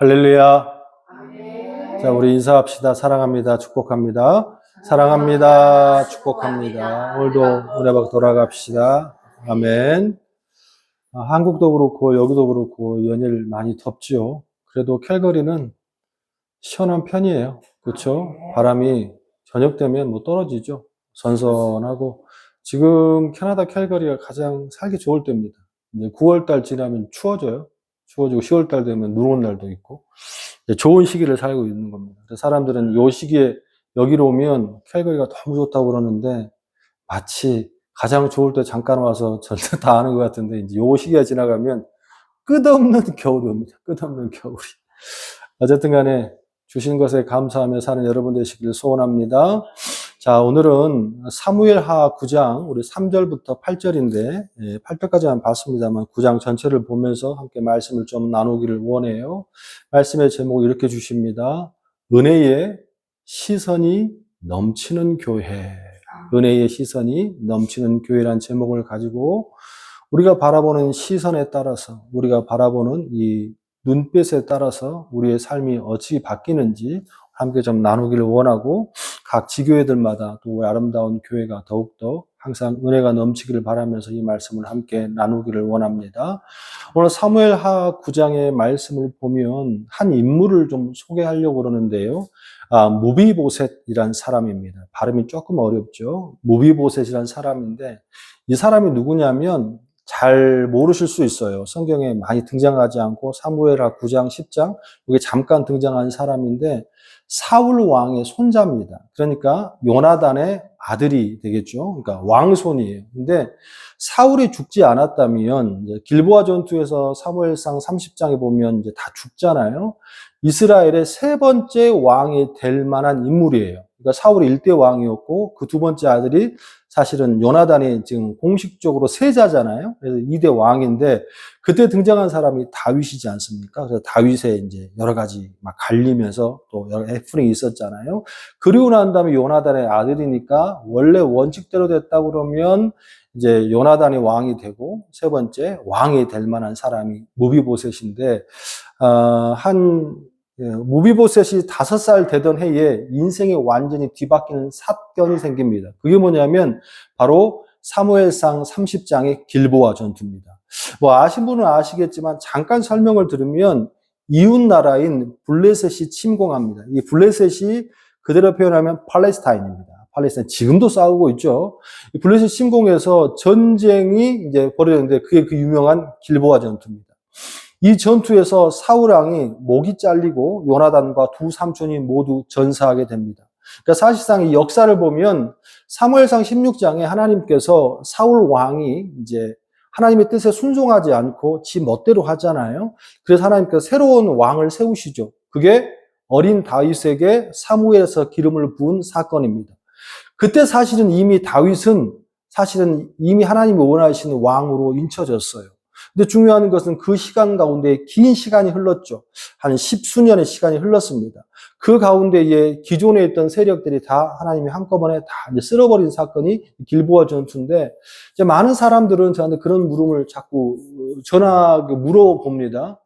할렐루야. 아멘. 자, 우리 인사합시다. 사랑합니다. 축복합니다. 사랑합니다. 축복합니다. 오늘도 은혜 받고 돌아갑시다. 아멘. 한국도 그렇고 여기도 그렇고 연일 많이 덥지요. 그래도 캘거리는 시원한 편이에요. 그렇죠? 바람이 저녁 되면 뭐 떨어지죠. 선선하고 지금 캐나다 캘거리가 가장 살기 좋을 때입니다. 이제 9월 달 지나면 추워져요. 추워지고 10월 달 되면 눈 오는 날도 있고 좋은 시기를 살고 있는 겁니다. 사람들은 이 시기에 여기로 오면 캘거리가 너무 좋다고 그러는데 마치 가장 좋을 때 잠깐 와서 전부 다 아는 것 같은데 이제 이 시기가 지나가면 끝없는 겨울이 옵니다. 끝없는 겨울이. 어쨌든 간에 주신 것에 감사하며 사는 여러분 되시기를 소원합니다. 자, 오늘은 사무엘하 9장 우리 3절부터 8절인데 8절까지만 봤습니다만 9장 전체를 보면서 함께 말씀을 좀 나누기를 원해요. 말씀의 제목을 이렇게 주십니다. 은혜의 시선이 넘치는 교회. 은혜의 시선이 넘치는 교회란 제목을 가지고 우리가 바라보는 시선에 따라서 우리가 바라보는 이 눈빛에 따라서 우리의 삶이 어찌 바뀌는지 함께 좀 나누기를 원하고 각 지교회들마다 또 아름다운 교회가 더욱더 항상 은혜가 넘치기를 바라면서 이 말씀을 함께 나누기를 원합니다. 오늘 사무엘하 9장의 말씀을 보면 한 인물을 좀 소개하려고 그러는데요. 무비보셋이란 사람입니다. 발음이 조금 어렵죠. 무비보셋이란 사람인데 이 사람이 누구냐면 잘 모르실 수 있어요. 성경에 많이 등장하지 않고 사무엘하 9장, 10장 이게 잠깐 등장한 사람인데 사울 왕의 손자입니다. 그러니까 요나단의 아들이 되겠죠. 그러니까 왕손이에요. 근데 사울이 죽지 않았다면 이제 길보아 전투에서 사무엘상 30장에 보면 이제 다 죽잖아요. 이스라엘의 세 번째 왕이 될 만한 인물이에요. 그러니까 사울이 1대 왕이었고 그 두 번째 아들이 사실은 요나단이 지금 공식적으로 세자잖아요. 그래서 2대 왕인데 그때 등장한 사람이 다윗이지 않습니까? 그래서 다윗의 이제 여러 가지 막 갈리면서 또 여러 해프닝이 있었잖아요. 그리고 난 다음에 요나단의 아들이니까 원래 원칙대로 됐다 그러면 이제 요나단이 왕이 되고 세 번째 왕이 될 만한 사람이 무비보셋인데 무비보셋이 5살 되던 해에 인생이 완전히 뒤바뀌는 사건이 생깁니다. 그게 뭐냐면 바로 사무엘상 30장의 길보아 전투입니다. 뭐 아신 분은 아시겠지만 잠깐 설명을 들으면 이웃 나라인 블레셋이 침공합니다. 이 블레셋이 그대로 표현하면 팔레스타인입니다. 팔레스타인 지금도 싸우고 있죠. 이 블레셋 침공해서 전쟁이 이제 벌어졌는데 그게 그 유명한 길보아 전투입니다. 이 전투에서 사울 왕이 목이 잘리고 요나단과 두 삼촌이 모두 전사하게 됩니다. 그러니까 사실상 이 역사를 보면 사무엘상 16장에 하나님께서 사울 왕이 이제 하나님의 뜻에 순종하지 않고 지 멋대로 하잖아요. 그래서 하나님께서 새로운 왕을 세우시죠. 그게 어린 다윗에게 사무엘에서 기름을 부은 사건입니다. 그때 사실은 이미 다윗은 사실은 이미 하나님이 원하시는 왕으로 인쳐졌어요. 근데 중요한 것은 그 시간 가운데 긴 시간이 흘렀죠. 한 10수년의 시간이 흘렀습니다. 그 가운데에 기존에 있던 세력들이 다 하나님이 한꺼번에 다 이제 쓸어버린 사건이 길보아 전투인데 이제 많은 사람들은 저한테 그런 물음을 자꾸 물어봅니다.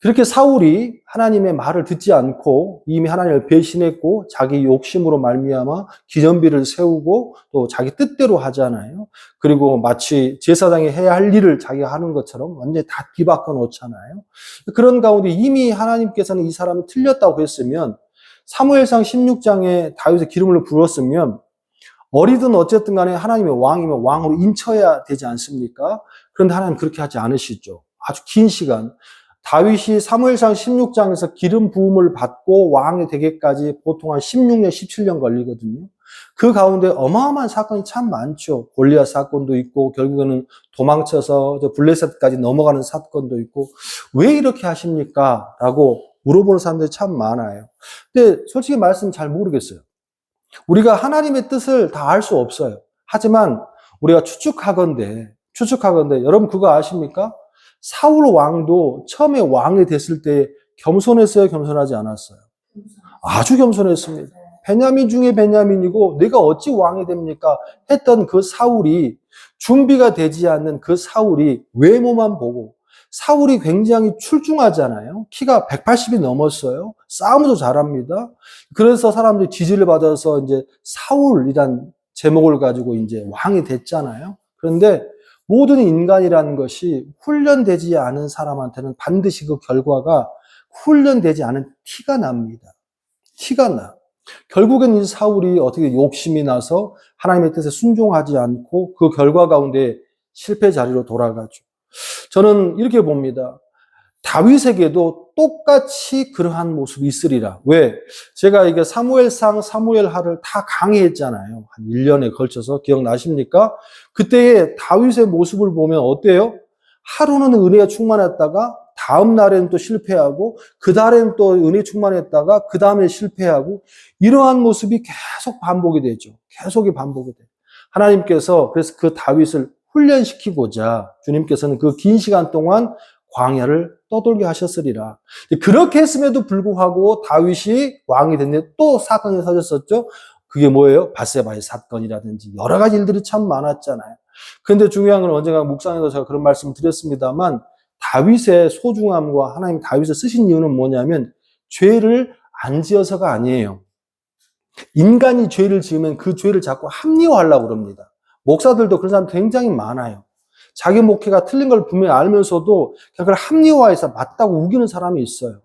그렇게 사울이 하나님의 말을 듣지 않고 이미 하나님을 배신했고 자기 욕심으로 말미암아 기념비를 세우고 또 자기 뜻대로 하잖아요. 그리고 마치 제사장이 해야 할 일을 자기가 하는 것처럼 완전히 다 뒤바꿔 놓잖아요. 그런 가운데 이미 하나님께서는 이 사람이 틀렸다고 했으면 사무엘상 16장에 다윗의 기름을 부었으면 어리든 어쨌든 간에 하나님의 왕이면 왕으로 인쳐야 되지 않습니까? 그런데 하나님 그렇게 하지 않으시죠. 아주 긴 시간. 다윗이 사무엘상 16장에서 기름 부음을 받고 왕이 되기까지 보통 한 16년, 17년 걸리거든요. 그 가운데 어마어마한 사건이 참 많죠. 골리앗 사건도 있고 결국에는 도망쳐서 블레셋까지 넘어가는 사건도 있고 왜 이렇게 하십니까? 라고 물어보는 사람들이 참 많아요. 근데 솔직히 말씀 잘 모르겠어요. 우리가 하나님의 뜻을 다 알 수 없어요. 하지만 우리가 추측하건대 여러분 그거 아십니까? 사울 왕도 처음에 왕이 됐을 때 겸손했어요? 겸손하지 않았어요? 아주 겸손했습니다. 베냐민 중에 베냐민이고 내가 어찌 왕이 됩니까? 했던 그 사울이 준비가 되지 않는 그 사울이 외모만 보고 사울이 굉장히 출중하잖아요. 키가 180이 넘었어요. 싸움도 잘합니다. 그래서 사람들이 지지를 받아서 이제 사울이란 제목을 가지고 이제 왕이 됐잖아요. 그런데 모든 인간이라는 것이 훈련되지 않은 사람한테는 반드시 그 결과가 훈련되지 않은 티가 납니다. 티가 나. 결국엔 이 사울이 어떻게 욕심이 나서 하나님의 뜻에 순종하지 않고 그 결과 가운데 실패 자리로 돌아가죠. 저는 이렇게 봅니다. 다윗에게도 똑같이 그러한 모습이 있으리라. 왜? 제가 이게 사무엘상, 사무엘하를 다 강의했잖아요. 한 1년에 걸쳐서 기억나십니까? 그때의 다윗의 모습을 보면 어때요? 하루는 은혜가 충만했다가 다음 날에는 또 실패하고 그 달에는 또 은혜 충만했다가 그 다음에 실패하고 이러한 모습이 계속 반복이 되죠. 계속이 반복이 돼요. 하나님께서 그래서 그 다윗을 훈련시키고자 주님께서는 그 긴 시간 동안 광야를 떠돌게 하셨으리라. 그렇게 했음에도 불구하고 다윗이 왕이 됐는데 또 사건이 터졌었죠. 그게 뭐예요? 밧세바의 사건이라든지 여러 가지 일들이 참 많았잖아요. 그런데 중요한 건 언젠가 묵상에서 제가 그런 말씀을 드렸습니다만 다윗의 소중함과 하나님 다윗을 쓰신 이유는 뭐냐면 죄를 안 지어서가 아니에요. 인간이 죄를 지으면 그 죄를 자꾸 합리화하려고 그럽니다. 목사들도 그런 사람 굉장히 많아요. 자기 목회가 틀린 걸 분명히 알면서도 그걸 합리화해서 맞다고 우기는 사람이 있어요.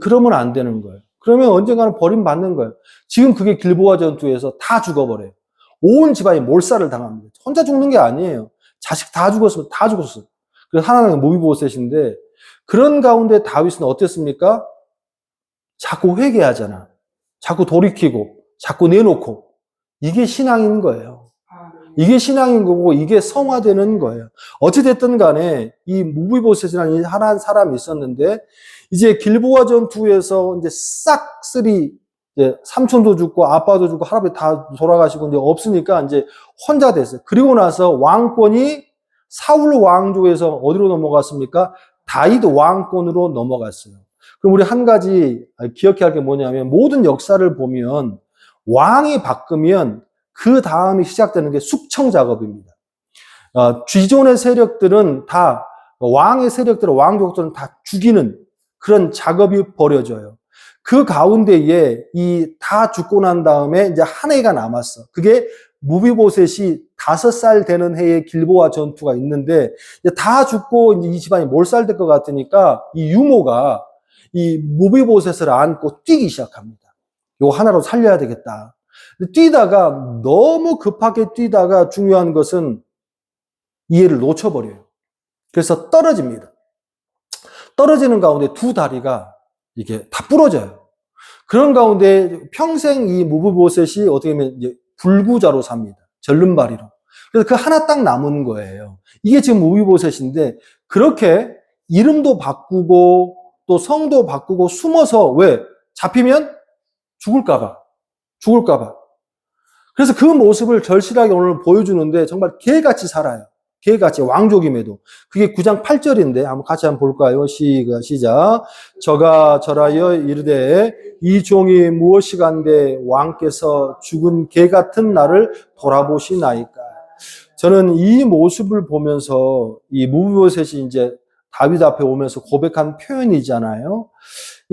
그러면 안 되는 거예요. 그러면 언젠가는 버림받는 거예요. 지금 그게 길보아 전투에서 다 죽어버려요. 온 집안이 몰살을 당합니다. 혼자 죽는 게 아니에요. 자식 다 죽었으면 다 죽었어요. 그래서 하나는 모비보셋인데 그런 가운데 다윗은 어땠습니까? 자꾸 회개하잖아. 자꾸 돌이키고 자꾸 내놓고 이게 신앙인 거예요. 이게 신앙인 거고 이게 성화되는 거예요. 어찌됐든 간에 이 무비보셋이라는 한 사람이 있었는데 이제 길보아 전투에서 이제 싹쓸이 이제 삼촌도 죽고 아빠도 죽고 할아버지 다 돌아가시고 이제 없으니까 이제 혼자 됐어요. 그리고 나서 왕권이 사울 왕조에서 어디로 넘어갔습니까? 다윗 왕권으로 넘어갔어요. 그럼 우리 한 가지 기억해야 할 게 뭐냐면 모든 역사를 보면 왕이 바뀌면 그 다음이 시작되는 게 숙청 작업입니다. 기존의 세력들은 다 왕의 세력들은 왕족들은 다 죽이는 그런 작업이 벌어져요. 그 가운데에 이 다 죽고 난 다음에 이제 한 해가 남았어. 그게 무비보셋이 5살 되는 해에 길보아 전투가 있는데 이제 다 죽고 이제 이 집안이 몰살될 것 같으니까 이 유모가 이 무비보셋을 안고 뛰기 시작합니다. 이거 하나로 살려야 되겠다. 뛰다가 너무 급하게 뛰다가 중요한 것은 이해를 놓쳐버려요. 그래서 떨어집니다. 떨어지는 가운데 두 다리가 이게 다 부러져요. 그런 가운데 평생 이 무비보셋이 어떻게 보면 이제 불구자로 삽니다. 절름발이로. 그래서 그 하나 딱 남은 거예요. 이게 지금 무비보셋인데 그렇게 이름도 바꾸고 또 성도 바꾸고 숨어서 왜? 잡히면 죽을까봐. 그래서 그 모습을 절실하게 오늘 보여주는데 정말 개같이 살아요. 개같이 왕족임에도. 그게 9장 8절인데 한번 같이 한번 볼까요? 시작. 저가 절하여 이르되 이 종이 무엇이간데 왕께서 죽은 개 같은 나를 돌아보시나이까. 저는 이 모습을 보면서 이 무비보셋이 이제 다윗 앞에 오면서 고백한 표현이잖아요.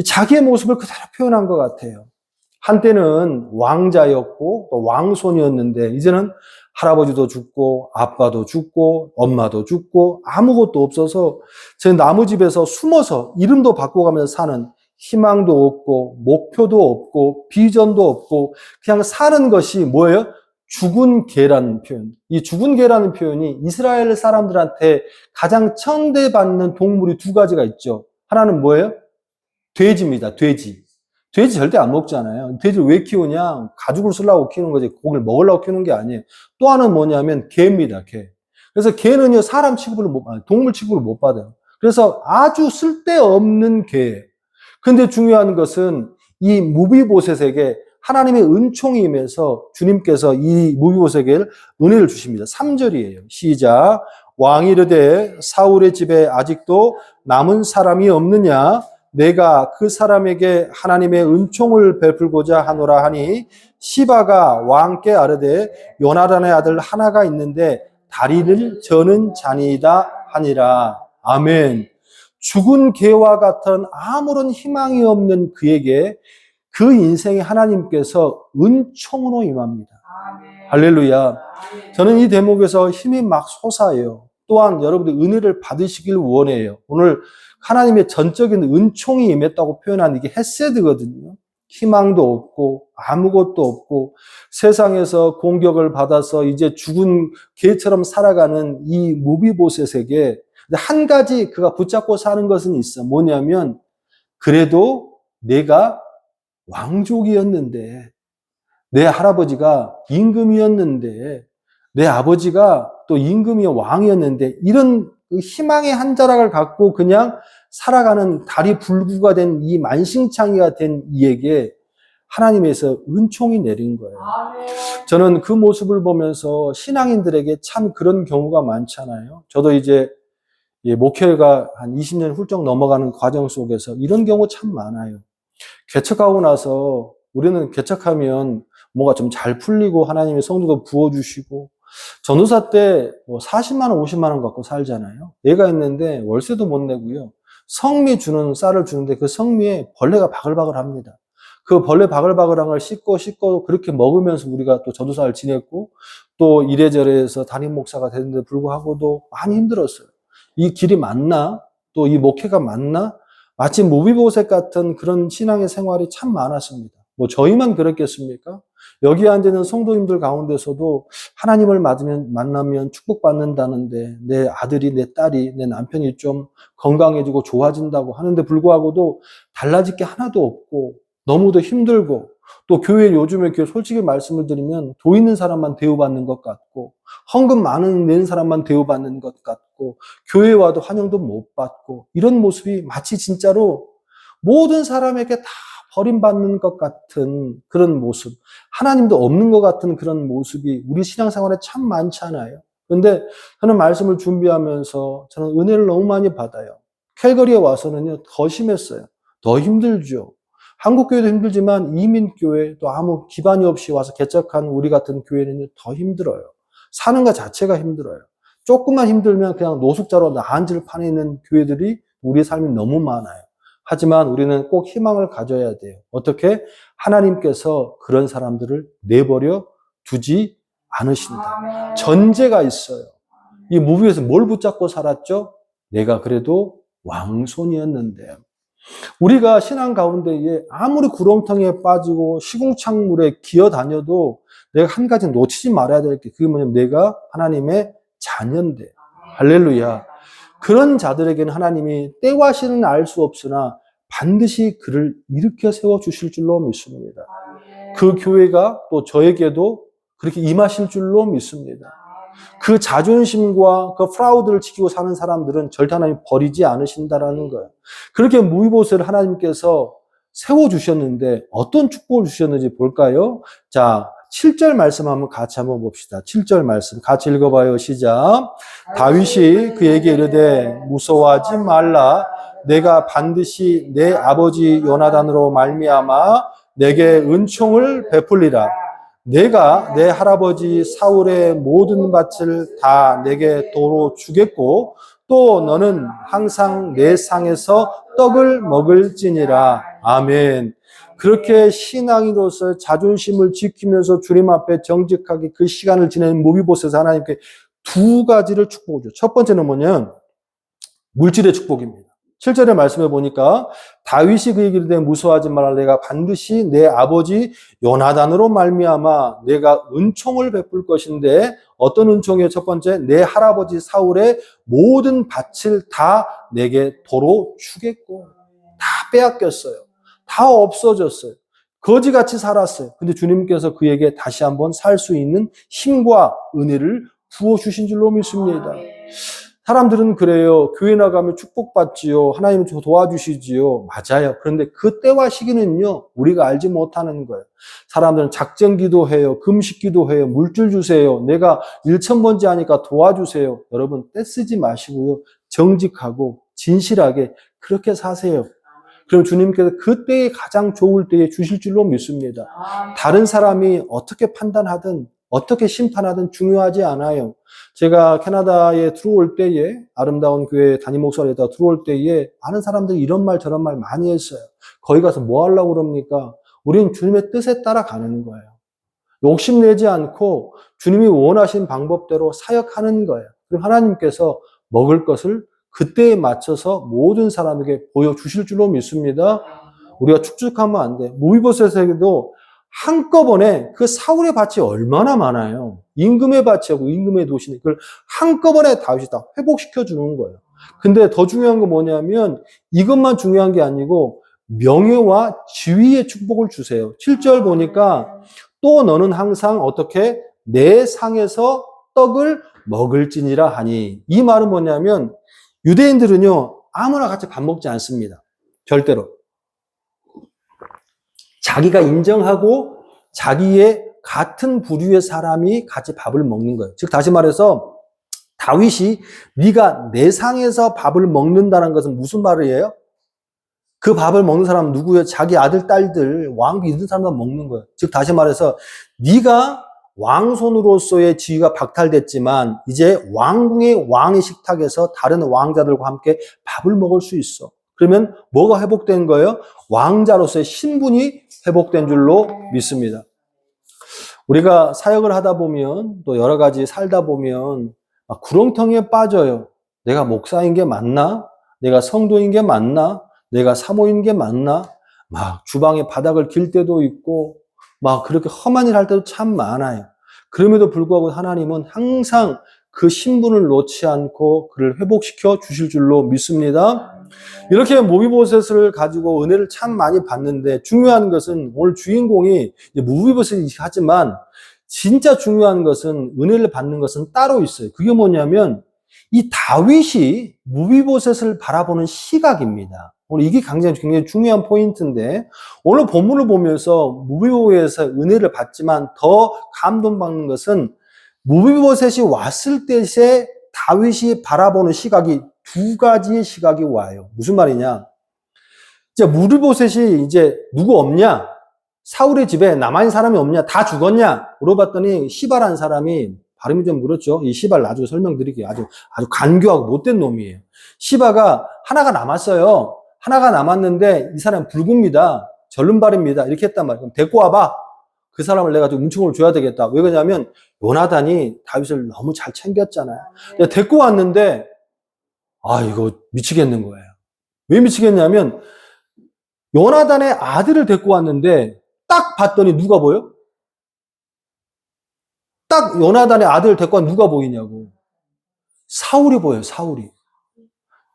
자기의 모습을 그대로 표현한 것 같아요. 한때는 왕자였고 또 왕손이었는데 이제는 할아버지도 죽고 아빠도 죽고 엄마도 죽고 아무것도 없어서 제 나무집에서 숨어서 이름도 바꿔가면서 사는 희망도 없고 목표도 없고 비전도 없고 그냥 사는 것이 뭐예요? 죽은 개라는 표현. 이 죽은 개라는 표현이 이스라엘 사람들한테 가장 천대받는 동물이 두 가지가 있죠. 하나는 뭐예요? 돼지입니다. 돼지 절대 안 먹잖아요. 돼지를 왜 키우냐? 가죽을 쓰려고 키우는 거지 고기를 먹으려고 키우는 게 아니에요. 또 하나는 뭐냐면 개입니다. 개. 그래서 개는요 사람 취급을 동물 취급을 못 받아요. 그래서 아주 쓸데없는 개. 근데 중요한 것은 이 무비보셋에게 하나님의 은총이 임해서 주님께서 이 무비보셋에게 은혜를 주십니다. 3절이에요. 시작. 왕이 이르되 사울의 집에 아직도 남은 사람이 없느냐? 내가 그 사람에게 하나님의 은총을 베풀고자 하노라 하니 시바가 왕께 아뢰되 요나단의 아들 하나가 있는데 다리를 저는 자니이다 하니라. 아멘. 죽은 개와 같은 아무런 희망이 없는 그에게 그 인생에 하나님께서 은총으로 임합니다. 할렐루야. 저는 이 대목에서 힘이 막 솟아요. 또한 여러분들 은혜를 받으시길 원해요. 오늘 하나님의 전적인 은총이 임했다고 표현한 이게 헤세드거든요. 희망도 없고 아무것도 없고 세상에서 공격을 받아서 이제 죽은 개처럼 살아가는 이 무비보셋에게 한 가지 그가 붙잡고 사는 것은 있어. 뭐냐면 그래도 내가 왕족이었는데 내 할아버지가 임금이었는데 내 아버지가 또 임금이 왕이었는데 이런 희망의 한 자락을 갖고 그냥 살아가는 다리 불구가 된 이 만신창이가 된 이에게 하나님에서 은총이 내린 거예요. 저는 그 모습을 보면서 신앙인들에게 참 그런 경우가 많잖아요. 저도 이제 목회가 한 20년 훌쩍 넘어가는 과정 속에서 이런 경우 참 많아요. 개척하고 나서 우리는 개척하면 뭔가 좀 잘 풀리고 하나님의 성도도 부어주시고 전도사 때 40만 원, 50만 원 갖고 살잖아요. 애가 있는데 월세도 못 내고요. 성미 주는 쌀을 주는데 그 성미에 벌레가 바글바글 합니다. 그 벌레 바글바글한 걸 씻고 그렇게 먹으면서 우리가 또 전도사를 지냈고 또 이래저래 해서 담임 목사가 됐는데 불구하고도 많이 힘들었어요. 이 길이 맞나? 또 이 목회가 맞나? 마치 무비보셋 같은 그런 신앙의 생활이 참 많았습니다. 뭐 저희만 그랬겠습니까? 여기 앉아있는 성도님들 가운데서도 하나님을 만나면 축복받는다는데 내 아들이, 내 딸이, 내 남편이 좀 건강해지고 좋아진다고 하는데 불구하고도 달라질 게 하나도 없고 너무도 힘들고 또 교회 요즘에 솔직히 말씀을 드리면 도 있는 사람만 대우받는 것 같고 헌금 많은 낸 사람만 대우받는 것 같고 교회 와도 환영도 못 받고 이런 모습이 마치 진짜로 모든 사람에게 다 버림받는 것 같은 그런 모습, 하나님도 없는 것 같은 그런 모습이 우리 신앙생활에 참 많잖아요. 그런데 저는 말씀을 준비하면서 저는 은혜를 너무 많이 받아요. 캘거리에 와서는요 더 심했어요. 더 힘들죠. 한국교회도 힘들지만 이민교회 또 아무 기반이 없이 와서 개척한 우리 같은 교회는 더 힘들어요. 사는 것 자체가 힘들어요. 조금만 힘들면 그냥 노숙자로 나앉을 판에 있는 교회들이 우리의 삶이 너무 많아요. 하지만 우리는 꼭 희망을 가져야 돼요. 어떻게? 하나님께서 그런 사람들을 내버려 두지 않으신다. 전제가 있어요. 이 무비에서 뭘 붙잡고 살았죠? 내가 그래도 왕손이었는데. 우리가 신앙 가운데에 아무리 구렁텅이에 빠지고 시궁창물에 기어다녀도 내가 한 가지 놓치지 말아야 될 게 그게 뭐냐면 내가 하나님의 자녀인데. 할렐루야. 그런 자들에게는 하나님이 때와 시는 알 수 없으나 반드시 그를 일으켜 세워주실 줄로 믿습니다. 그 교회가 또 저에게도 그렇게 임하실 줄로 믿습니다. 그 자존심과 그 프라우드를 지키고 사는 사람들은 절대 하나님 버리지 않으신다라는 거예요. 그렇게 무비보셋을 하나님께서 세워주셨는데 어떤 축복을 주셨는지 볼까요? 자, 7절 말씀 한번 같이 한번 봅시다. 7절 말씀 같이 읽어봐요. 시작. 다윗이 그에게 이르되 무서워하지 말라. 내가 반드시 내 아버지 요나단으로 말미암아 내게 은총을 베풀리라. 내가 내 할아버지 사울의 모든 밭을 다 내게 도로 주겠고 또 너는 항상 내 상에서 떡을 먹을지니라. 아멘. 그렇게 신앙인으로서 자존심을 지키면서 주님 앞에 정직하게 그 시간을 지내는 무비보셋에서 하나님께 두 가지를 축복을 줘요. 첫 번째는 뭐냐면 물질의 축복입니다. 7절에 말씀해 보니까 다윗이 그에게 이르되 무서워하지 말라. 내가 반드시 내 아버지 요나단으로 말미암아 내가 은총을 베풀 것인데 어떤 은총이에요? 첫 번째, 내 할아버지 사울의 모든 밭을 다 내게 도로 주겠고 다 빼앗겼어요. 다 없어졌어요. 거지같이 살았어요. 근데 주님께서 그에게 다시 한번 살 수 있는 힘과 은혜를 부어주신 줄로 믿습니다. 사람들은 그래요. 교회 나가면 축복받지요. 하나님 도와주시지요. 맞아요. 그런데 그 때와 시기는요, 우리가 알지 못하는 거예요. 사람들은 작정 기도해요. 금식 기도해요. 물질 주세요. 내가 1,000번째 하니까 도와주세요. 여러분, 떼쓰지 마시고요. 정직하고 진실하게 그렇게 사세요. 그럼 주님께서 그때에 가장 좋을 때에 주실 줄로 믿습니다. 다른 사람이 어떻게 판단하든 어떻게 심판하든 중요하지 않아요. 제가 캐나다에 들어올 때에, 아름다운 교회 담임 목사에다 들어올 때에 많은 사람들이 이런 말 저런 말 많이 했어요. 거기 가서 뭐 하려고 그럽니까? 우리는 주님의 뜻에 따라 가는 거예요. 욕심내지 않고 주님이 원하신 방법대로 사역하는 거예요. 그리고 하나님께서 먹을 것을 그때에 맞춰서 모든 사람에게 보여주실 줄로 믿습니다. 우리가 축축하면 안 돼. 무비보셋에게도 한꺼번에 그 사울의 밭이 얼마나 많아요. 임금의 밭이하고 임금의 도시니 그걸 한꺼번에 다윗이 다 회복시켜 주는 거예요. 근데 더 중요한 건 뭐냐면 이것만 중요한 게 아니고 명예와 지위의 축복을 주세요. 7절 보니까 또 너는 항상 어떻게 내 상에서 떡을 먹을지니라 하니, 이 말은 뭐냐면 유대인들은요 아무나 같이 밥 먹지 않습니다. 절대로. 자기가 인정하고 자기의 같은 부류의 사람이 같이 밥을 먹는 거예요. 즉 다시 말해서 다윗이 네가 내 상에서 밥을 먹는다는 것은 무슨 말이에요? 그 밥을 먹는 사람은 누구예요? 자기 아들, 딸들, 왕비 있는 사람만 먹는 거예요. 즉 다시 말해서 네가 왕손으로서의 지위가 박탈됐지만 이제 왕궁의 왕의 식탁에서 다른 왕자들과 함께 밥을 먹을 수 있어. 그러면 뭐가 회복된 거예요? 왕자로서의 신분이 회복된 줄로 믿습니다. 우리가 사역을 하다 보면 또 여러 가지 살다 보면 막 구렁텅이에 빠져요. 내가 목사인 게 맞나? 내가 성도인 게 맞나? 내가 사모인 게 맞나? 막 주방에 바닥을 길 때도 있고 막 그렇게 험한 일 할 때도 참 많아요. 그럼에도 불구하고 하나님은 항상 그 신분을 놓지 않고 그를 회복시켜 주실 줄로 믿습니다. 이렇게 모비보셋을 가지고 은혜를 참 많이 받는데 중요한 것은 오늘 주인공이 모비보셋이 하지만 진짜 중요한 것은 은혜를 받는 것은 따로 있어요. 그게 뭐냐면 이 다윗이 모비보셋을 바라보는 시각입니다. 오늘 이게 굉장히 중요한 포인트인데 오늘 본문을 보면서 모비보셋의 은혜를 받지만 더 감동받는 것은 모비보셋이 왔을 때에 다윗이 바라보는 시각이 두 가지의 시각이 와요. 무슨 말이냐? 이제 모비보셋이 이제 누구 없냐? 사울의 집에 남아있는 사람이 없냐? 다 죽었냐? 물어봤더니 시바라는 사람이 발음이 좀 그렇죠. 이 시바를 나중에 설명드릴게요. 아주 간교하고 못된 놈이에요. 시바가 하나가 남았어요. 하나가 남았는데 이 사람은 불구입니다. 절름발입니다. 이렇게 했단 말이에요. 그럼 데리고 와봐. 그 사람을 내가 좀 은총을 줘야 되겠다. 왜 그러냐면 요나단이 다윗을 너무 잘 챙겼잖아요. 데리고 왔는데 이거 미치겠는 거예요. 왜 미치겠냐면 요나단의 아들을 데리고 왔는데 딱 봤더니 누가 보여? 딱 요나단의 아들을 데리고 왔는데 누가 보이냐고. 사울이 보여요. 사울이.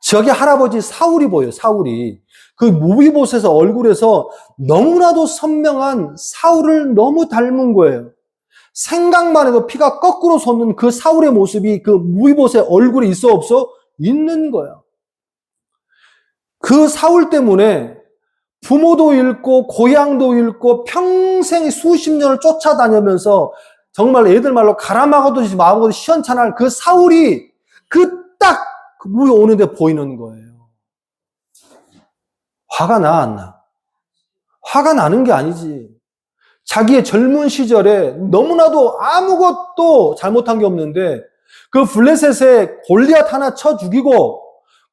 저기 할아버지 사울이 보여요. 사울이. 그 모비보셋의 얼굴에서 너무나도 선명한 사울을 너무 닮은 거예요. 생각만 해도 피가 거꾸로 솟는 그 사울의 모습이 그 모비보셋의 얼굴에 있어 없어? 있는 거예요. 그 사울 때문에 부모도 잃고 고향도 잃고 평생 수십 년을 쫓아다니면서 정말 애들 말로 가라마고도 마고도 시원찮을 그 사울이 그 딱 무에 오는데 보이는 거예요. 화가 나, 안 나? 화가 나는 게 아니지. 자기의 젊은 시절에 너무나도 아무것도 잘못한 게 없는데 그 블레셋에 골리앗 하나 쳐 죽이고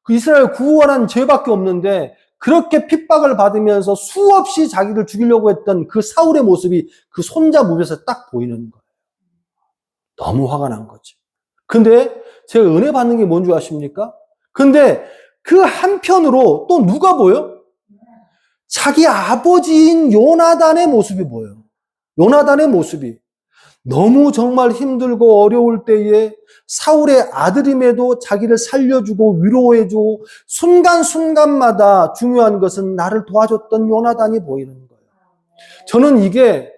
그 이스라엘 구원한 죄밖에 없는데 그렇게 핍박을 받으면서 수없이 자기를 죽이려고 했던 그 사울의 모습이 그 손자 무벼에서 딱 보이는 거예요. 너무 화가 난 거지. 근데 제가 은혜 받는 게 뭔지 아십니까? 근데 그 한편으로 또 누가 보여? 자기 아버지인 요나단의 모습이 보여. 요나단의 모습이. 너무 정말 힘들고 어려울 때에 사울의 아들임에도 자기를 살려주고 위로해주고 순간순간마다 중요한 것은 나를 도와줬던 요나단이 보이는 거예요. 저는 이게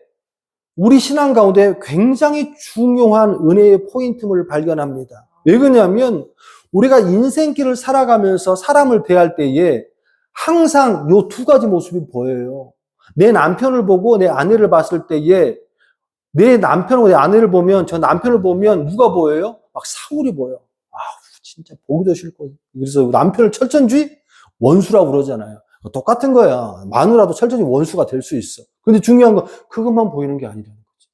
우리 신앙 가운데 굉장히 중요한 은혜의 포인트를 발견합니다. 왜 그러냐면 우리가 인생길을 살아가면서 사람을 대할 때에 항상 요 두 가지 모습이 보여요. 내 남편을 보고 내 아내를 봤을 때에 내 남편하고 내 아내를 보면 저 남편을 보면 누가 보여요? 막 사울이 보여. 진짜 보기도 싫고. 그래서 남편을 철천지 원수라고 그러잖아요. 똑같은 거야. 마누라도 철천지 원수가 될 수 있어. 근데 중요한 건 그것만 보이는 게 아니라는 거지.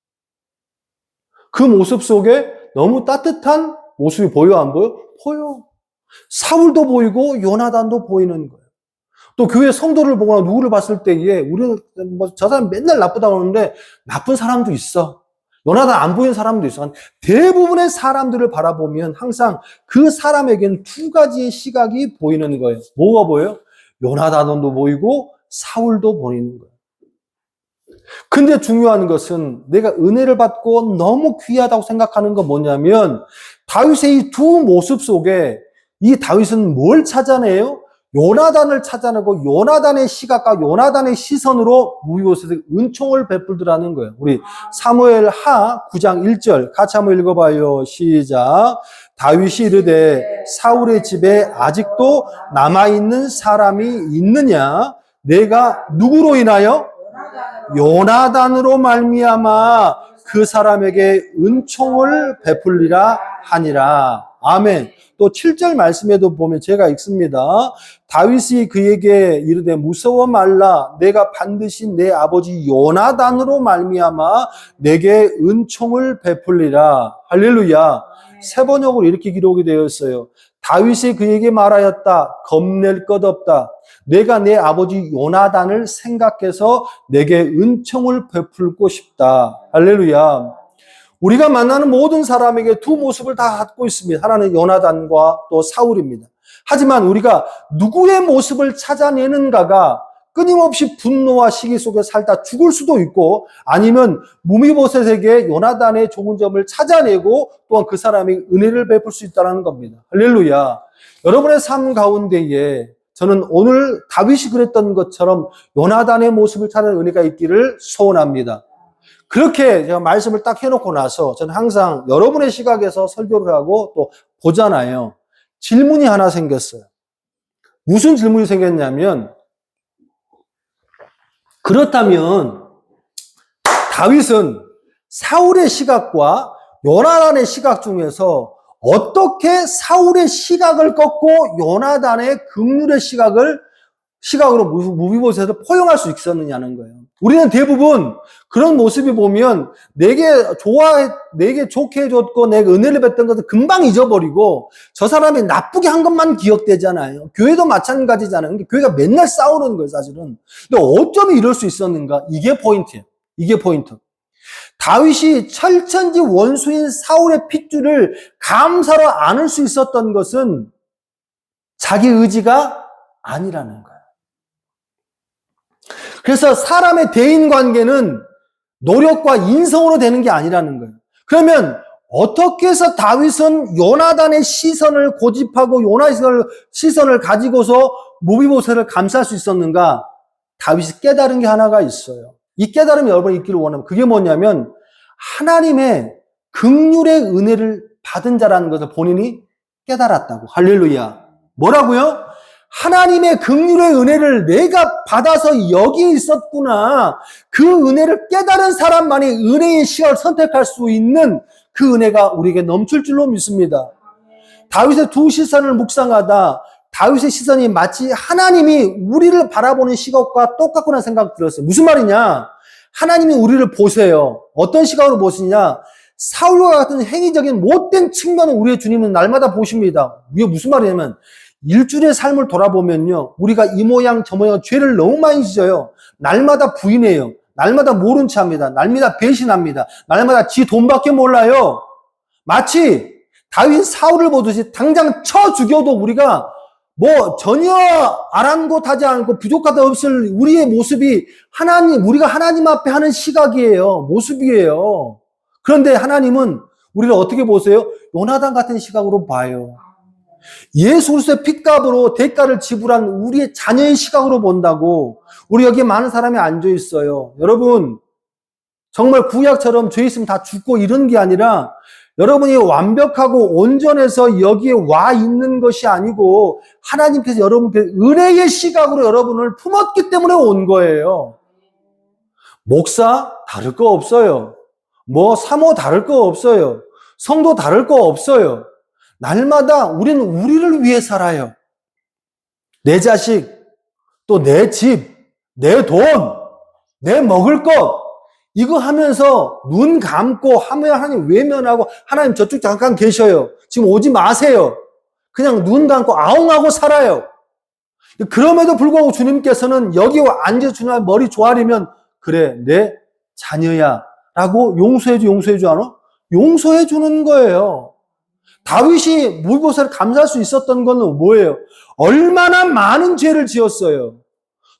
그 모습 속에 너무 따뜻한 모습이 보여, 안 보여? 보여. 사울도 보이고 요나단도 보이는 거예요. 또 교회 성도를 보거나 누구를 봤을 때에 우리는 저 사람 맨날 나쁘다고 하는데 나쁜 사람도 있어. 요나단 안 보이는 사람도 있어. 대부분의 사람들을 바라보면 항상 그 사람에게는 두 가지의 시각이 보이는 거예요. 뭐가 보여요? 요나단도 보이고 사울도 보이는 거예요. 근데 중요한 것은 내가 은혜를 받고 너무 귀하다고 생각하는 건 뭐냐면 다윗의 이 두 모습 속에 이 다윗은 뭘 찾아내요? 요나단을 찾아내고 요나단의 시각과 요나단의 시선으로 무비보셋에게 은총을 베풀더라는 거예요. 우리 사무엘 하 9장 1절 같이 한번 읽어봐요. 시작. 다윗이 이르되 사울의 집에 아직도 남아있는 사람이 있느냐? 내가 누구로 인하여? 요나단으로 말미암아 그 사람에게 은총을 베풀리라 하니라. 아멘. 또 7절 말씀에도 보면 제가 읽습니다. 다윗이 그에게 이르되 무서워 말라. 내가 반드시 내 아버지 요나단으로 말미암아 내게 은총을 베풀리라. 할렐루야. 세 번역으로 이렇게 기록이 되어 있어요. 다윗이 그에게 말하였다. 겁낼 것 없다. 내가 내 아버지 요나단을 생각해서 내게 은총을 베풀고 싶다. 할렐루야. 우리가 만나는 모든 사람에게 두 모습을 다 갖고 있습니다. 하나는 요나단과 또 사울입니다. 하지만 우리가 누구의 모습을 찾아내는가가 끊임없이 분노와 시기 속에 살다 죽을 수도 있고 아니면 무비보셋에게 요나단의 좋은 점을 찾아내고 또한 그 사람이 은혜를 베풀 수 있다는 겁니다. 할렐루야. 여러분의 삶 가운데에 저는 오늘 다윗이 그랬던 것처럼 요나단의 모습을 찾는 은혜가 있기를 소원합니다. 그렇게 제가 말씀을 딱 해놓고 나서 저는 항상 여러분의 시각에서 설교를 하고 또 보잖아요. 질문이 하나 생겼어요. 무슨 질문이 생겼냐면 그렇다면 다윗은 사울의 시각과 요나단의 시각 중에서 어떻게 사울의 시각을 꺾고 요나단의 긍휼의 시각으로 무비보셋을 포용할 수 있었느냐는 거예요. 우리는 대부분 그런 모습이 보면 내게 좋게 해줬고 내가 은혜를 뵀던 것을 금방 잊어버리고 저 사람이 나쁘게 한 것만 기억되잖아요. 교회도 마찬가지잖아요. 근데 교회가 맨날 싸우는 거예요, 사실은. 근데 어쩌면 이럴 수 있었는가? 이게 포인트예요. 이게 포인트. 다윗이 철천지 원수인 사울의 핏줄을 감사로 안을 수 있었던 것은 자기 의지가 아니라는 거예요. 그래서 사람의 대인관계는 노력과 인성으로 되는 게 아니라는 거예요. 그러면 어떻게 해서 다윗은 요나단의 시선을 고집하고 요나단의 시선을 가지고서 무비보셋을 감쌀 수 있었는가? 다윗이 깨달은 게 하나가 있어요. 이 깨달음이 여러분이 있기를 원하면 그게 뭐냐면 하나님의 긍휼의 은혜를 받은 자라는 것을 본인이 깨달았다고. 할렐루야. 뭐라고요? 하나님의 긍휼의 은혜를 내가 받아서 여기에 있었구나. 그 은혜를 깨달은 사람만이 은혜의 시각을 선택할 수 있는 그 은혜가 우리에게 넘칠 줄로 믿습니다. 다윗의 두 시선을 묵상하다 다윗의 시선이 마치 하나님이 우리를 바라보는 시각과 똑같구나 생각 들었어요. 무슨 말이냐? 하나님이 우리를 보세요. 어떤 시각으로 보시냐? 사울과 같은 행위적인 못된 측면을 우리의 주님은 날마다 보십니다. 이게 무슨 말이냐면 일주일의 삶을 돌아보면요. 우리가 이 모양 저 모양 죄를 너무 많이 지어요. 날마다 부인해요. 날마다 모른 체 합니다. 날마다 배신합니다. 날마다 지 돈밖에 몰라요. 마치 다윗 사울을 보듯이 당장 쳐 죽여도 우리가 전혀 아랑곳하지 않고 부족하다 없을 우리의 모습이 우리가 하나님 앞에 하는 시각이에요. 모습이에요. 그런데 하나님은 우리를 어떻게 보세요? 요나단 같은 시각으로 봐요. 예수 그리스도의 핏값으로 대가를 지불한 우리의 자녀의 시각으로 본다고. 우리 여기 많은 사람이 앉아 있어요. 여러분, 정말 구약처럼 죄 있으면 다 죽고 이런 게 아니라 여러분이 완벽하고 온전해서 여기에 와 있는 것이 아니고 하나님께서 여러분께 은혜의 시각으로 여러분을 품었기 때문에 온 거예요. 목사 다를 거 없어요. 사모 다를 거 없어요. 성도 다를 거 없어요. 날마다 우리는 우리를 위해 살아요. 내 자식, 또 내 집, 내 돈, 내 먹을 것, 이거 하면서 눈 감고 하면 하나님 외면하고 하나님 저쪽 잠깐 계셔요. 지금 오지 마세요. 그냥 눈 감고 아웅하고 살아요. 그럼에도 불구하고 주님께서는 여기 앉아주나 머리 조아리면 그래 내 자녀야 라고 용서해주 않아? 용서해주는 거예요. 다윗이 무비보셋을 감사할 수 있었던 건 뭐예요? 얼마나 많은 죄를 지었어요.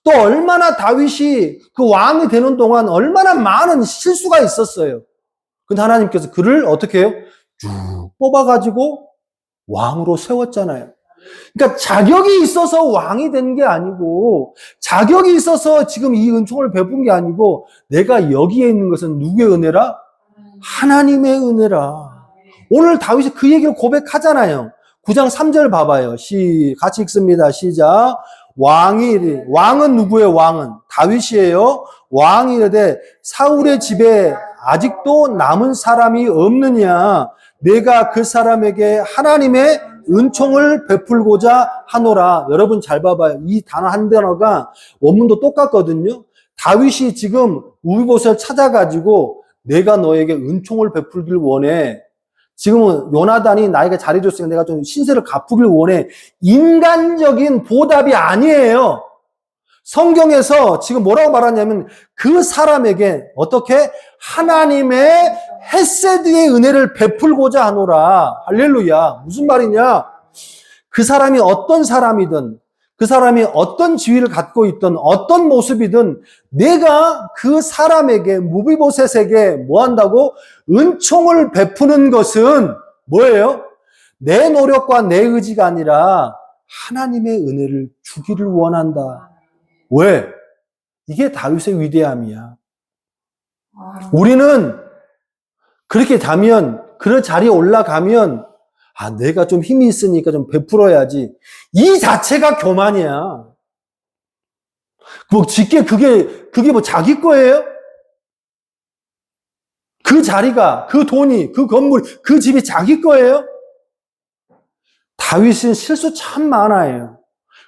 또 얼마나 다윗이 그 왕이 되는 동안 얼마나 많은 실수가 있었어요. 근데 하나님께서 그를 어떻게 해요? 쭉 뽑아가지고 왕으로 세웠잖아요. 그러니까 자격이 있어서 왕이 된 게 아니고 자격이 있어서 지금 이 은총을 베푼 게 아니고 내가 여기에 있는 것은 누구의 은혜라? 하나님의 은혜라. 오늘 다윗이 그 얘기를 고백하잖아요. 9장 3절 봐봐요. 같이 읽습니다. 시작. 왕은 누구예요? 왕은 다윗이에요. 왕이 이르되 사울의 집에 아직도 남은 사람이 없느냐? 내가 그 사람에게 하나님의 은총을 베풀고자 하노라. 여러분 잘 봐봐요. 이 단어 한 단어가 원문도 똑같거든요. 다윗이 지금 우비보셋을 찾아가지고 내가 너에게 은총을 베풀길 원해. 지금은 요나단이 나에게 잘해줬으니까 내가 좀 신세를 갚으길 원해. 인간적인 보답이 아니에요. 성경에서 지금 뭐라고 말하냐면 그 사람에게 어떻게 하나님의 헤세드의 은혜를 베풀고자 하노라. 할렐루야. 무슨 말이냐? 그 사람이 어떤 사람이든 그 사람이 어떤 지위를 갖고 있든 어떤 모습이든 내가 그 사람에게 무비보셋에게 뭐 한다고? 은총을 베푸는 것은 뭐예요? 내 노력과 내 의지가 아니라 하나님의 은혜를 주기를 원한다. 왜? 이게 다윗의 위대함이야. 우리는 그렇게 가면 그 자리에 올라가면 내가 좀 힘이 있으니까 좀 베풀어야지. 이 자체가 교만이야. 뭐 그게 뭐 자기 거예요? 그 자리가, 그 돈이, 그 건물, 그 집이 자기 거예요? 다윗은 실수 참 많아요.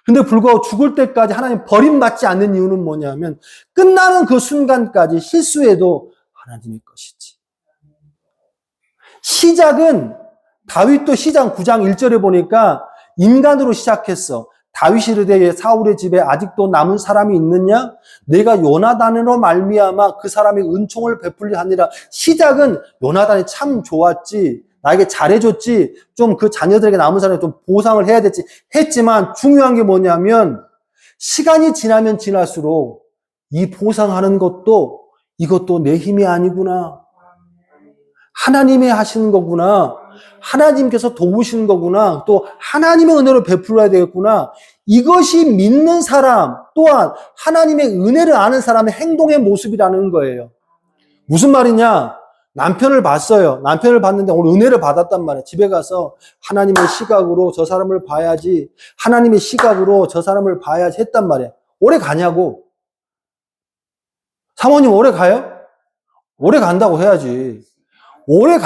근데 불구하고 죽을 때까지 하나님 버림받지 않는 이유는 뭐냐면 끝나는 그 순간까지 실수해도 하나님의 것이지. 시작은 다윗도 시장 9장 1절에 보니까 인간으로 시작했어. 다윗이 이르되 사울의 집에 아직도 남은 사람이 있느냐? 내가 요나단으로 말미암아 그 사람의 은총을 베풀리 하니라. 시작은 요나단이 참 좋았지. 나에게 잘해줬지. 좀 그 자녀들에게 남은 사람에 좀 보상을 해야 됐지. 했지만 중요한 게 뭐냐면 시간이 지나면 지날수록 이 보상하는 것도 이것도 내 힘이 아니구나. 하나님이 하시는 거구나. 하나님께서 도우시는 거구나. 또 하나님의 은혜로 베풀어야 되겠구나. 이것이 믿는 사람 또한 하나님의 은혜를 아는 사람의 행동의 모습이라는 거예요. 무슨 말이냐? 남편을 봤어요. 남편을 봤는데 오늘 은혜를 받았단 말이에요. 집에 가서 하나님의 시각으로 저 사람을 봐야지. 하나님의 시각으로 저 사람을 봐야지 했단 말이에요. 오래 가냐고. 사모님 오래 가요? 오래 간다고 해야지. 오래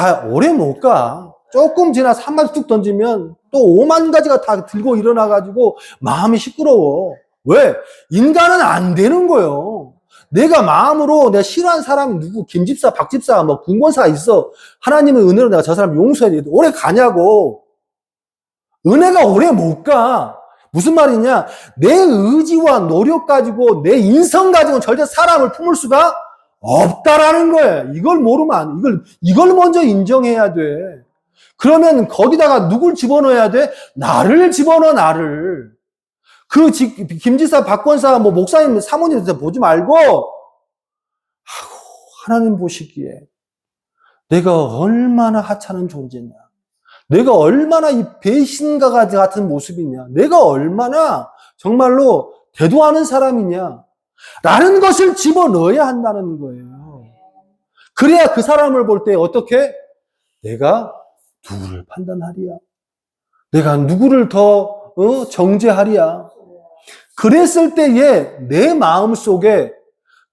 못 가. 조금 지나서 한마디 툭 던지면 또 5만 가지가 다 들고 일어나가지고 마음이 시끄러워. 왜? 인간은 안 되는 거예요. 내가 마음으로 내가 싫어하는 사람이 누구, 김집사, 박집사, 뭐 군권사가 있어. 하나님의 은혜로 내가 저 사람 용서해야 되겠다. 오래 가냐고. 은혜가 오래 못 가. 무슨 말이냐? 내 의지와 노력 가지고 내 인성 가지고 절대 사람을 품을 수가 없다라는 거예요. 이걸 모르면 안 돼. 이걸 먼저 인정해야 돼. 그러면 거기다가 누굴 집어넣어야 돼? 나를 집어넣어, 나를. 김지사, 박권사, 뭐 목사님, 사모님 보지 말고, 하나님 보시기에 내가 얼마나 하찮은 존재냐. 내가 얼마나 이 배신가 같은 모습이냐. 내가 얼마나 정말로 대도하는 사람이냐. 라는 것을 집어넣어야 한다는 거예요. 그래야 그 사람을 볼 때 어떻게? 내가 누구를 판단하리야? 내가 누구를 더 정죄하리야? 그랬을 때에 내 마음속에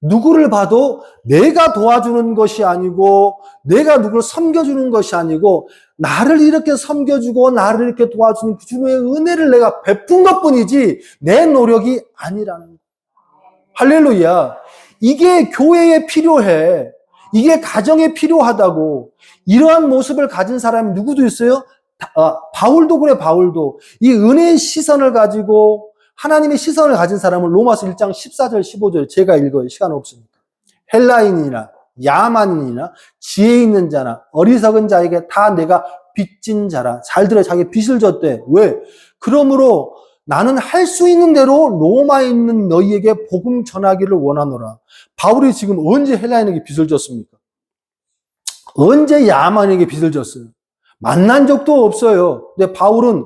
누구를 봐도 내가 도와주는 것이 아니고 내가 누구를 섬겨주는 것이 아니고 나를 이렇게 섬겨주고 나를 이렇게 도와주는 주님의 은혜를 내가 베푼 것뿐이지 내 노력이 아니라는 거예요. 할렐루야. 이게 교회에 필요해. 이게 가정에 필요하다고. 이러한 모습을 가진 사람이 누구도 있어요? 바울도 그래, 바울도. 이 은혜의 시선을 가지고 하나님의 시선을 가진 사람은 로마서 1장 14절, 15절 제가 읽어요. 시간 없으니까. 헬라인이나 야만인이나 지혜 있는 자나 어리석은 자에게 다 내가 빚진 자라. 잘 들어요. 자기 빚을 졌대. 왜? 그러므로 나는 할 수 있는 대로 로마에 있는 너희에게 복음 전하기를 원하노라. 바울이 지금 언제 헬라인에게 빚을 졌습니까? 언제 야만에게 빚을 졌어요? 만난 적도 없어요. 근데 바울은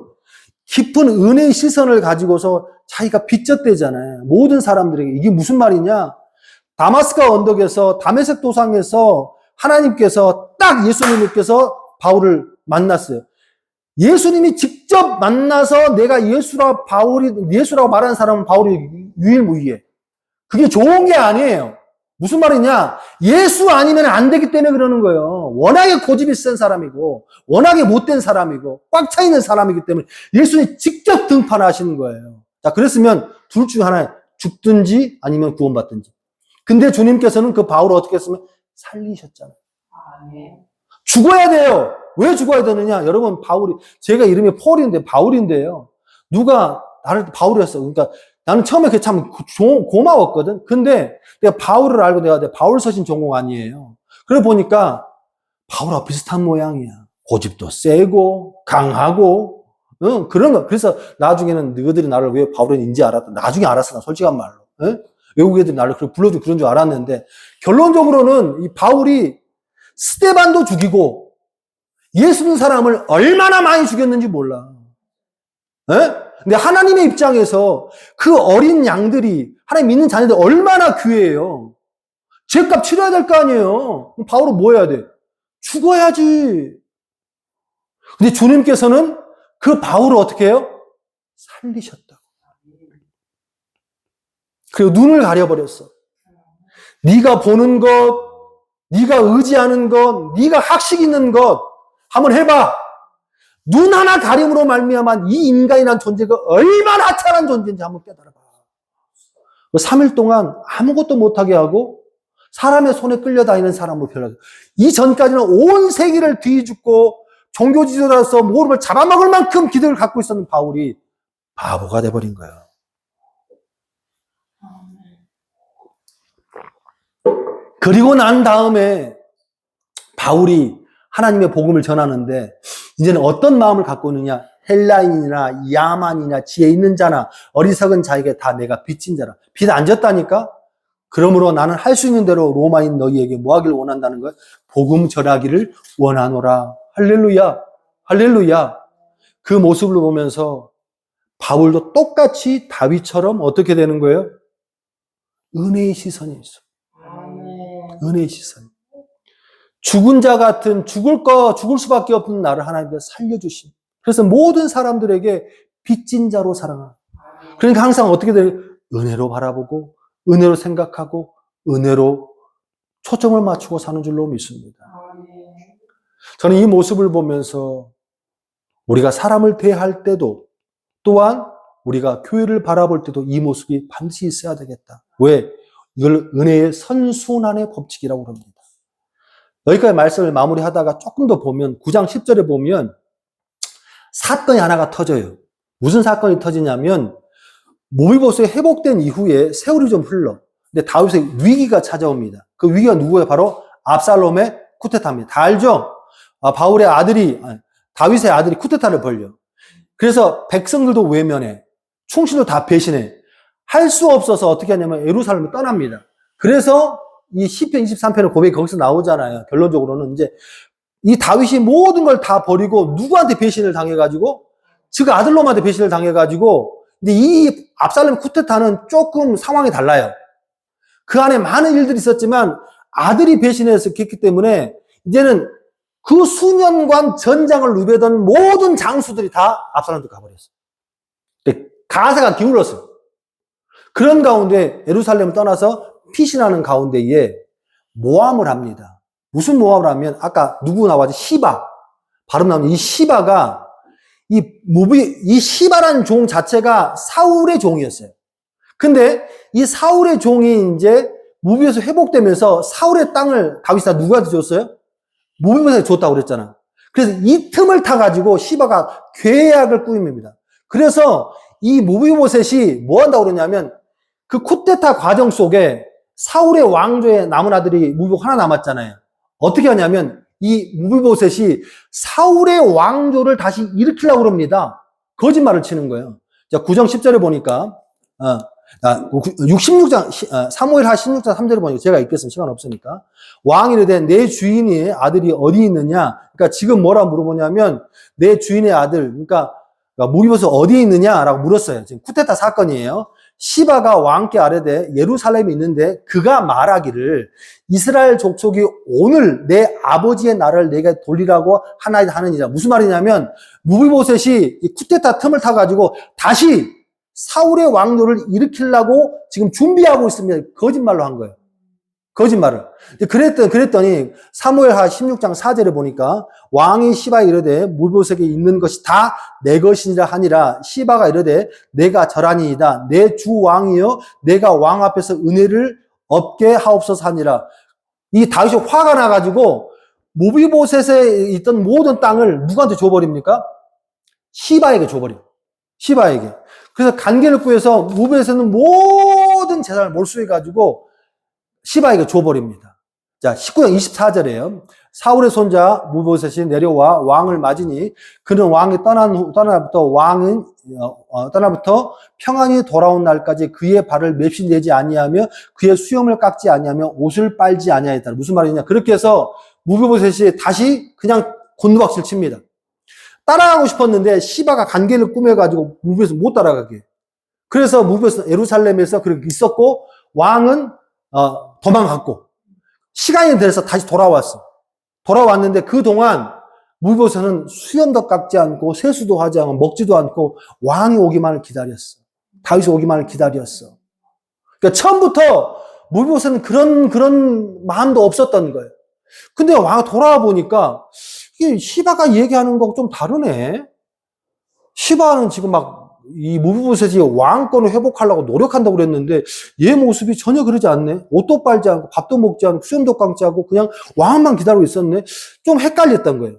깊은 은혜의 시선을 가지고서 자기가 빚졌대잖아요. 모든 사람들에게. 이게 무슨 말이냐? 다마스커 언덕에서 다메섹 도상에서 하나님께서 딱 예수님께서 바울을 만났어요. 예수님이 직접 만나서 내가 예수라고 말하는 사람은 바울이 유일무이해. 그게 좋은 게 아니에요. 무슨 말이냐? 예수 아니면 안 되기 때문에 그러는 거예요. 워낙에 고집이 센 사람이고, 워낙에 못된 사람이고, 꽉 차 있는 사람이기 때문에 예수님이 직접 등판하시는 거예요. 자, 그랬으면 둘 중 하나, 죽든지 아니면 구원받든지. 근데 주님께서는 그 바울을 어떻게 했으면 살리셨잖아요. 죽어야 돼요. 왜 죽어야 되느냐? 여러분, 제가 이름이 폴인데 바울인데요. 누가 나를 바울이었어. 그러니까 나는 처음에 그게 참 고마웠거든. 근데 내가 바울을 알고 내가 바울 서신 전공 아니에요. 그래 보니까 바울하고 비슷한 모양이야. 고집도 세고 강하고 그런 거. 그래서 나중에는 너희들이 나를 왜 바울인지 알았다. 나중에 알았어. 나 솔직한 말로. 외국 애들이 나를 불러주고 그런 줄 알았는데 결론적으로는 이 바울이 스데반도 죽이고 예수 믿는 사람을 얼마나 많이 죽였는지 몰라. 근데 하나님의 입장에서 그 어린 양들이 하나님 믿는 자녀들 얼마나 귀해요. 죄값 치러야 될 거 아니에요. 그럼 바울은 뭐 해야 돼? 죽어야지. 근데 주님께서는 그 바울을 어떻게 해요? 살리셨다고. 그리고 눈을 가려버렸어. 네가 보는 것, 네가 의지하는 것, 네가 학식 있는 것 한번 해봐. 눈 하나 가림으로 말미암아 이 인간이라는 존재가 얼마나 하찮은 존재인지 한번 깨달아봐. 3일 동안 아무것도 못하게 하고 사람의 손에 끌려다니는 사람으로 변하죠. 이전까지는 온 세계를 뒤집고 종교 지도자로서 모름을 잡아먹을 만큼 기득을 갖고 있었는 바울이 바보가 돼버린 거야. 그리고 난 다음에 바울이 하나님의 복음을 전하는데 이제는 어떤 마음을 갖고 있느냐? 헬라인이나 야만이나 지혜 있는 자나 어리석은 자에게 다 내가 빚진 자라. 빚 안 졌다니까? 그러므로 나는 할 수 있는 대로 로마인 너희에게 뭐 하기를 원한다는 거야? 복음 전하기를 원하노라. 할렐루야. 할렐루야. 그 모습을 보면서 바울도 똑같이 다윗처럼 어떻게 되는 거예요? 은혜의 시선이 있어. 은혜의 시선. 죽은 자 같은 죽을 수밖에 없는 나를 하나님께서 살려주신. 그래서 모든 사람들에게 빚진 자로 살아가. 그러니까 항상 어떻게 돼요? 은혜로 바라보고, 은혜로 생각하고, 은혜로 초점을 맞추고 사는 줄로 믿습니다. 저는 이 모습을 보면서 우리가 사람을 대할 때도 또한 우리가 교회를 바라볼 때도 이 모습이 반드시 있어야 되겠다. 왜? 이걸 은혜의 선순환의 법칙이라고 합니다. 여기까지 말씀을 마무리하다가 조금 더 보면 9장 10절에 보면 사건이 하나가 터져요. 무슨 사건이 터지냐면 모비보스에 회복된 이후에 세월이 좀 흘러. 근데 다윗의 위기가 찾아옵니다. 그 위기가 누구예요? 바로 압살롬의 쿠데타입니다. 다 알죠? 다윗의 아들이 쿠데타를 벌려. 그래서 백성들도 외면해. 충신도 다 배신해. 할 수 없어서 어떻게 하냐면 예루살렘을 떠납니다. 그래서 이 시편 23편의 고백이 거기서 나오잖아요. 결론적으로는 이제 이 다윗이 모든 걸 다 버리고 누구한테 배신을 당해가지고 즉 아들놈한테 배신을 당해가지고 근데 이 압살롬 쿠데타는 조금 상황이 달라요. 그 안에 많은 일들이 있었지만 아들이 배신했기 때문에 이제는 그 수년간 전장을 누비던 모든 장수들이 다 압살롬한테 가버렸어요. 근데 가세가 기울었어요. 그런 가운데 예루살렘을 떠나서 피신하는 가운데에 모함을 합니다. 무슨 모함을 하면 아까 누구 나왔지? 시바. 발음 나오는 이 시바가 이 시바라는 종 자체가 사울의 종이었어요. 근데 이 사울의 종이 이제 무비보셋이 회복되면서 사울의 땅을 다윗이 다 누구한테 줬어요? 무비보셋이 줬다고 그랬잖아. 그래서 이 틈을 타가지고 시바가 계약을 꾸밉니다. 그래서 이 무비보셋이 뭐 한다고 그러냐면 그 쿠데타 과정 속에 사울의 왕조에 남은 아들이 무비보셋 하나 남았잖아요. 어떻게 하냐면 이 무비보셋이 사울의 왕조를 다시 일으키려고 합니다. 거짓말을 치는 거예요. 자, 9장 10절에 보니까 16장 사무엘하 16장 3절에 보니까 제가 읽겠습니다. 시간 없으니까. 왕이 이르되 내 주인의 아들이 어디 있느냐? 그러니까 지금 뭐라 물어보냐면 내 주인의 아들, 그러니까 무비보셋 어디 있느냐라고 물었어요. 지금 쿠데타 사건이에요. 시바가 왕께 아뢰되 예루살렘에 있는데 그가 말하기를 이스라엘 족속이 오늘 내 아버지의 나라를 내게 돌리라고 하느니라. 무슨 말이냐면 무비보셋이 이 쿠데타 틈을 타가지고 다시 사울의 왕조를 일으키려고 지금 준비하고 있습니다. 거짓말로 한 거예요. 거짓말을. 그랬더니 사무엘하 16장 4절에 보니까 왕이 시바에 이르되 무비보셋에게 있는 것이 다 내 것이니라 하니라. 시바가 이르되 내가 절하니이다. 내 주 왕이여 내가 왕 앞에서 은혜를 얻게 하옵소서 하니라. 이 다윗이 화가 나가지고 무비보셋에 있던 모든 땅을 누구한테 줘버립니까? 시바에게 줘버려요. 시바에게. 그래서 관계를 구해서 무비보셋은 모든 재산을 몰수해가지고 시바에게 줘버립니다. 자, 19장 24절에요. 사울의 손자 무비보셋이 내려와 왕을 맞으니 그는 왕이 떠나부터 평안히 돌아온 날까지 그의 발을 맵시 내지 아니하며 그의 수염을 깎지 아니하며 옷을 빨지 아니하였다. 무슨 말이냐? 그렇게 해서 무비보셋이 다시 그냥 곤두박질 칩니다. 따라가고 싶었는데 시바가 관계를 꾸며가지고 무비보셋 못 따라가게. 그래서 무비보셋 예루살렘에서 그렇게 있었고 왕은 도망갔고 시간이 돼서 다시 돌아왔는데 그동안 무비보셋은 수염도 깎지 않고 세수도 하지 않고 먹지도 않고 왕이 오기만을 기다렸어. 다윗이 오기만을 기다렸어. 그러니까 처음부터 무비보셋은 그런 마음도 없었던 거예요. 근데 왕이 돌아와 보니까 이게 시바가 얘기하는 거하고 좀 다르네. 시바는 지금 이 무비보셋이 왕권을 회복하려고 노력한다고 그랬는데 얘 모습이 전혀 그러지 않네. 옷도 빨지 않고 밥도 먹지 않고 수염도 감지 않고 그냥 왕만 기다리고 있었네. 좀 헷갈렸던 거예요.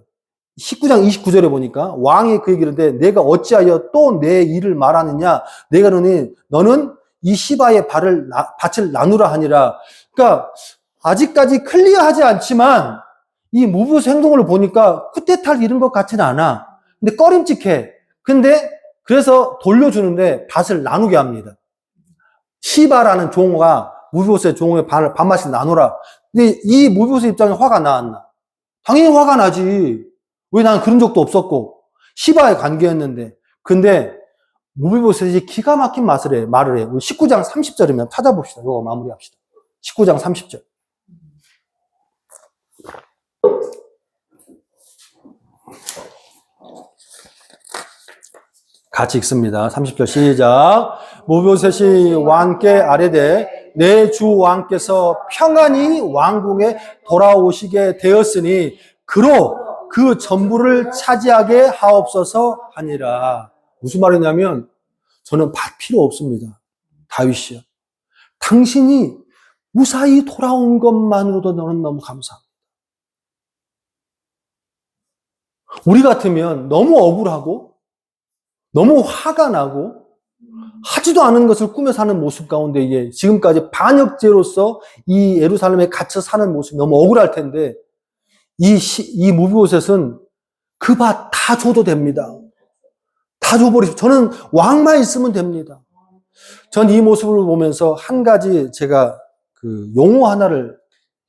19장 29절에 보니까 왕이 그 얘기를 하는데 내가 어찌하여 또 내 일을 말하느냐. 내가 너는 이 시바의 밭을 나누라 하니라. 그러니까 아직까지 클리어하지 않지만 이 무비보셋 행동을 보니까 쿠데타를 이룬 것 같지는 않아. 근데 꺼림칙해. 근데 그래서 돌려주는데 밭을 나누게 합니다. 시바라는 종호가 무비보셋 종호의 밭맛을 나누라. 근데 이 무비보셋 입장에 화가 나왔나? 당연히 화가 나지. 왜 나는 그런 적도 없었고 시바의 관계였는데. 근데 무비보셋이 기가 막힌 말을 해. 우리 19장 30절이면 찾아봅시다. 이거 마무리합시다. 19장 30절. 같이 읽습니다. 30절 시작. 무비보셋이 왕께 아뢰되 내 주 왕께서 평안히 왕궁에 돌아오시게 되었으니 그로 그 전부를 차지하게 하옵소서 하니라. 무슨 말이냐면 저는 밭 필요 없습니다. 다윗이요. 당신이 무사히 돌아온 것만으로도 너는 너무 감사합니다. 우리 같으면 너무 억울하고 너무 화가 나고 하지도 않은 것을 꾸며 사는 모습 가운데 이게 지금까지 반역죄로서 이 예루살렘에 갇혀 사는 모습이 너무 억울할 텐데 이 무비보셋은 그 밭 다 줘도 됩니다. 다 줘버리십시오. 저는 왕만 있으면 됩니다. 전 이 모습을 보면서 한 가지 제가 그 용어 하나를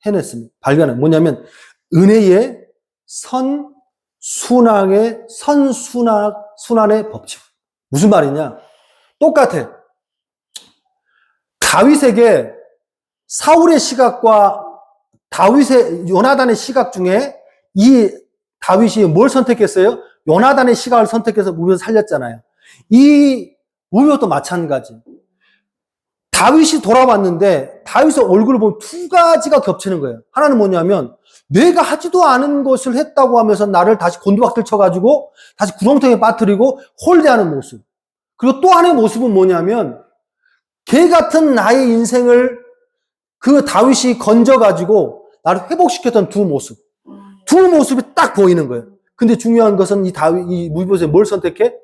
해냈습니다. 발견은 뭐냐면 은혜의 선순환의 법칙. 무슨 말이냐? 똑같아. 다윗에게 사울의 시각과 요나단의 시각 중에 이 다윗이 뭘 선택했어요? 요나단의 시각을 선택해서 무비보셋을 살렸잖아요. 이 무비보셋도 마찬가지. 다윗이 돌아왔는데 다윗의 얼굴을 보면 두 가지가 겹치는 거예요. 하나는 뭐냐면 내가 하지도 않은 것을 했다고 하면서 나를 다시 곤두박질 쳐가지고 다시 구렁텅이에 빠뜨리고 홀대하는 모습. 그리고 또 하나의 모습은 뭐냐면 개 같은 나의 인생을 그 다윗이 건져가지고 나를 회복시켰던 두 모습이 딱 보이는 거예요. 근데 중요한 것은 이 무비보셋이 뭘 선택해?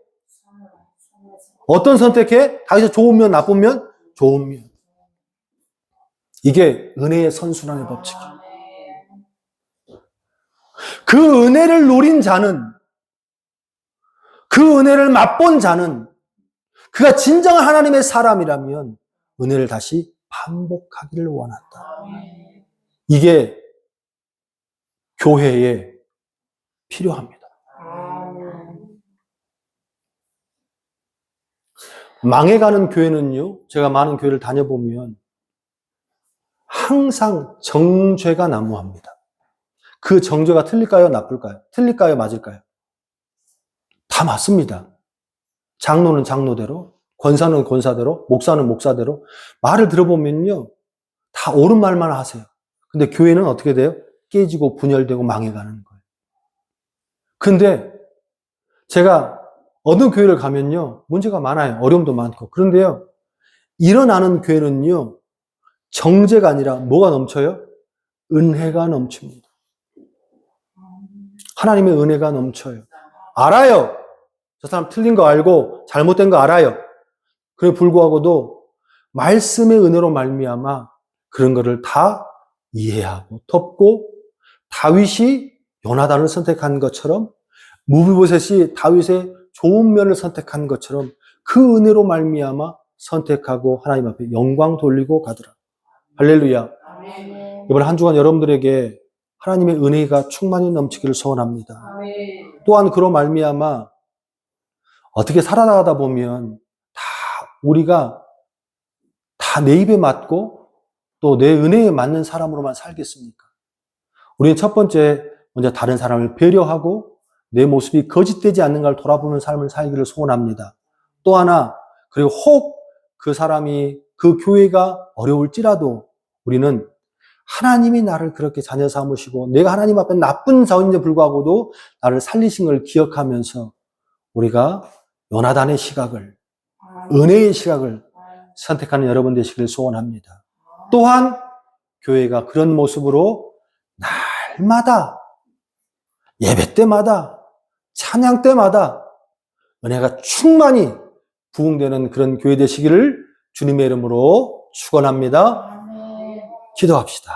어떤 선택해? 다윗의 좋은 면, 나쁜 면? 좋은 면. 이게 은혜의 선순환의 법칙이에요. 그 은혜를 노린 자는, 그 은혜를 맛본 자는, 그가 진정한 하나님의 사람이라면 은혜를 다시 반복하기를 원한다. 이게 교회에 필요합니다. 망해가는 교회는요, 제가 많은 교회를 다녀보면 항상 정죄가 난무합니다. 그 정죄가 틀릴까요? 나쁠까요? 틀릴까요? 맞을까요? 다 맞습니다. 장로는 장로대로, 권사는 권사대로, 목사는 목사대로 말을 들어보면요, 다 옳은 말만 하세요. 근데 교회는 어떻게 돼요? 깨지고 분열되고 망해가는 거예요. 근데 제가 어느 교회를 가면요, 문제가 많아요. 어려움도 많고. 그런데요, 일어나는 교회는요, 정죄가 아니라 뭐가 넘쳐요? 은혜가 넘칩니다. 하나님의 은혜가 넘쳐요. 알아요. 저 사람 틀린 거 알고 잘못된 거 알아요. 그래 불구하고도 말씀의 은혜로 말미암아 그런 거를 다 이해하고 덮고, 다윗이 요나단을 선택한 것처럼, 무비보셋이 다윗의 좋은 면을 선택한 것처럼 그 은혜로 말미암아 선택하고 하나님 앞에 영광 돌리고 가더라. 할렐루야. 이번 한 주간 여러분들에게 하나님의 은혜가 충만히 넘치기를 소원합니다. 또한 그로 말미암아 어떻게 살아나가다 보면 우리가 다 내 입에 맞고 또 내 은혜에 맞는 사람으로만 살겠습니까? 우리는 첫 번째 먼저 다른 사람을 배려하고 내 모습이 거짓되지 않는가를 돌아보는 삶을 살기를 소원합니다. 또 하나, 그리고 혹 그 사람이, 그 교회가 어려울지라도 우리는 하나님이 나를 그렇게 자녀 삼으시고 내가 하나님 앞에 나쁜 자인데 불구하고도 나를 살리신 걸 기억하면서 우리가 요나단의 시각을, 은혜의 시각을 선택하는 여러분 되시기를 소원합니다. 또한 교회가 그런 모습으로 날마다, 예배 때마다, 찬양 때마다 은혜가 충만히 부흥되는 그런 교회 되시기를 주님의 이름으로 축원합니다. 기도합시다.